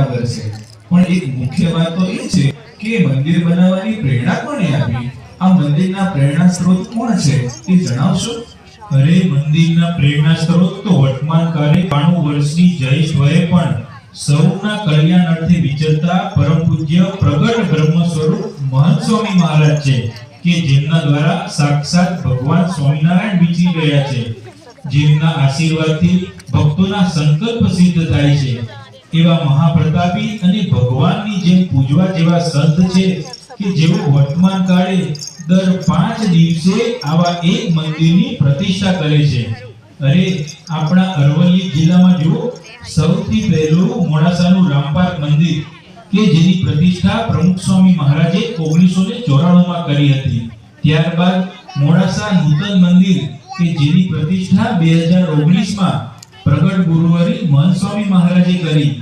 બરાબર છે, પણ એક મુખ્ય વાત તો એ છે કે મંદિર બનાવવાની પ્રેરણા કોણે આપી? આ મંદિરના પ્રેરણા સ્ત્રોત કોણ છે એ જણાવશો? અરે, મંદિરના પ્રેરણા સ્ત્રોત તો વર્તમાન કાળે 92 વર્ષની જયેશ વયે પણ સૌના કલ્યાણ અર્થે વિચરતા પરમ પૂજ્ય પ્રગટ બ્રહ્મ સ્વરૂપ મહંત સ્વામી મહારાજ છે કે જેમના દ્વારા સાક્ષાત ભગવાન સ્વામિનારાયણ વિચરી ગયા છે, જેમના આશીર્વાદથી ભક્તોના સંકલ્પ સિદ્ધ થાય છે। એવા મહાપ્રતાપી અને ભગવાનની જેમ પૂજવા જેવા સંત છે કે જેઓ વર્તમાન કાળે દર 5 દિવસે આવા એક મંદિરની પ્રતિષ્ઠા કરે છે। અરે, આપણા અરવલ્લી જિલ્લામાં જુઓ, સૌથી પહેલું મોડાસાનું રામપાર્ક મંદિર કે જેની પ્રતિષ્ઠા પ્રમુખ સ્વામી મહારાજે 1994 માં કરી હતી। ત્યારબાદ મોડાસા નૂતન મંદિર કે જેની પ્રતિષ્ઠા 2019 માં પ્રગટ ગુરુવરી મહંત સ્વામી મહારાજે કરી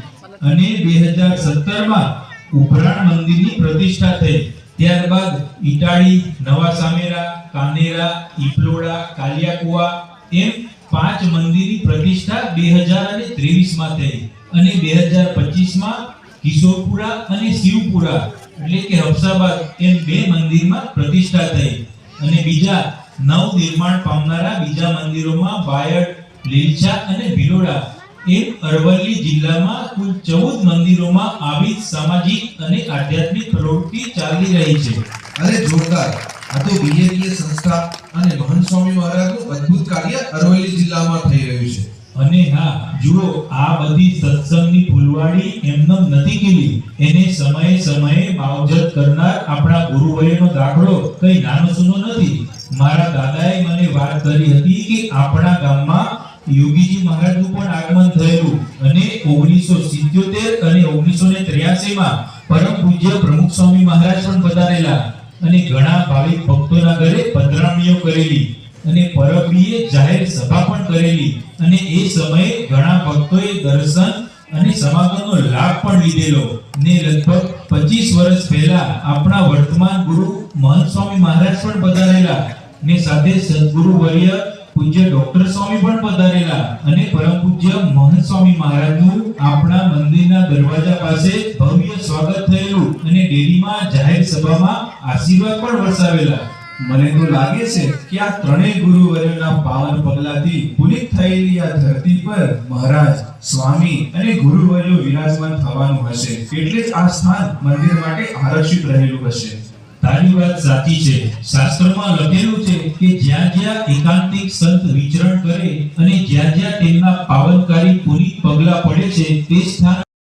અને 2017 માં ઉભરાણ મંદિરની પ્રતિષ્ઠા થઈ। ત્યારબાદ ઇટાળી, નવા સામેરા, કાનેરા, ઈપલોડા, કાલિયાકુવા એમ 5 મંદિરની પ્રતિષ્ઠા 2023 માં થઈ અને 2025 માં કિશોરપુરા અને શિવપુરા એટલે કે હફસાબાદ એમ 2 મંદિરમાં પ્રતિષ્ઠા થઈ અને બીજા 9 નિર્માણ પામનારા બીજા મંદિરોમાં બાયડ, લીલછા અને ભિલોડા એમ અરવલ્લી જિલ્લામાં કુલ 14 મંદિરોમાં આવી સામાજિક અને આધ્યાત્મિક પ્રવૃત્તિ ચાલી રહી છે। અરે જોરદાર! આ તો બીજેપી સંસ્થા અને મહંત સ્વામી મહારાજનું અદ્ભુત કાર્ય અરવલ્લી જિલ્લામાં થઈ રહ્યું છે। અને હા, જુઓ, આ બધી સત્સંગની ફૂલવાડી એમનેમ નથી ખીલી, એને સમયે સમયે માવજત કરનાર આપણા ગુરુવર્યનો દાખલો કઈ નાનો સૂનો નથી। મારા દાદાએ મને વાત કરી હતી કે આપણા ગામમાં યોગીજી મહારાજનું પણ આગમન થયેલું અને 1977 અને 1983 માં પરમ પૂજ્ય પ્રમુખ સ્વામી મહારાજ પણ પધારેલા અને ઘણા ભાવિક ભક્તોના ઘરે પધરામણીઓ કરેલી અને પરબડીએ જાહેર સભા પણ કરેલી અને એ સમયે ઘણા ભક્તોએ દર્શન અને સમાગમનો લાભ પણ લીધેલો ને લગભગ 25 વર્ષ પહેલા આપણા વર્તમાન ગુરુ મહંત સ્વામી મહારાજ પણ પધારેલા ને સાથે સદગુરુ વર્ય પૂજ્ય ડોક્ટર સ્વામી પણ પધારેલા અને પરમ પૂજ્ય મહંત સ્વામી મહારાજનું આપણા મંદિરના દરવાજા પાસે ભવ્ય સ્વાગત થયેલું અને ડેરીમાં જાહેર સભામાં આશીર્વાદ પણ વરસાવેલા। મને તો લાગે છે કે આ ત્રણેય ગુરુવર્યોના પાવન પગલાથી પુનિત થયેલી આ ધરતી પર મહારાજ, સ્વામી અને ગુરુવર્યો વિરાજમાન થવાનું હશે, એટલે જ આ સ્થાન મંદિર માટે આરક્ષિત રહેલું હશે। તારી વાત સાચી છે। શાસ્ત્રમાં લખેલું છે કે જ્યાં જ્યાં એકાંતિક સંત વિચરણ કરે અને જ્યાં જ્યાં તેમના પાવનકારી પુનિત પગલા પડે છે તે સ્થાન